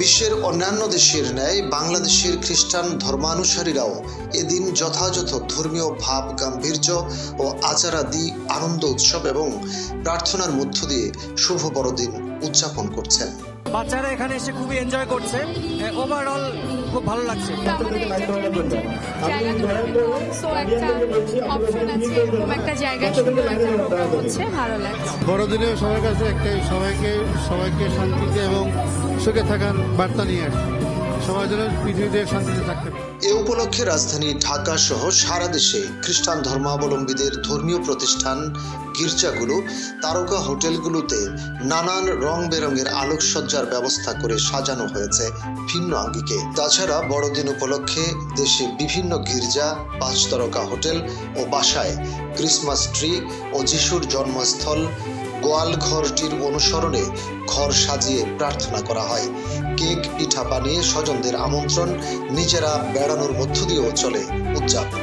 বিশ্বের অন্যান্য দেশের ন্যায় বাংলাদেশের খ্রিস্টান ধর্মানুসারীরাও এদিন যথাযথ ধর্মীয় ভাব গাম্ভীর্য ও আচারাদি আনন্দ উৎসব এবং প্রার্থনার মধ্য দিয়ে শুভ বড়দিন উদযাপন করছেন। বাচ্চারা এখানে এসে খুবই এনজয় করছে, ওভারঅল খুব ভালো লাগছে। আমাদের একটা জায়গায় সুন্দর একটা প্রোগ্রাম হচ্ছে, ভালো লাগছে। বড়দিনে সবার কাছে একটাই, সবাইকে শান্তিতে এবং সুখে থাকার বার্তা নিয়ে আসে, সবার জন্য পৃথিবীতে শান্তিতে থাকতে পারে। এ উপলক্ষে রাজধানী ঢাকা সহ সারা দেশে খ্রিস্টান ধর্মাবলম্বীদের ধর্মীয় প্রতিষ্ঠান, গির্জাগুলো, তারকা হোটেলগুলোতে নানান রং বেরঙের আলোকসজ্জার ব্যবস্থা করে সাজানো হয়েছে ভিন্ন আঙ্গিকে। তাছাড়া বড়দিন উপলক্ষে দেশে বিভিন্ন গির্জা, 5 তারকা হোটেল ও বাসায় ক্রিসমাস ট্রি ও যিশুর জন্মস্থল গোয়াল ঘরটির অনুসরণে ঘর সাজিয়ে প্রার্থনা করা হয়। কেক, পিঠা বানিয়ে স্বজনদের আমন্ত্রণ, নিজেরা বেড়ানোর মধ্য দিয়েও চলে উদযাপন।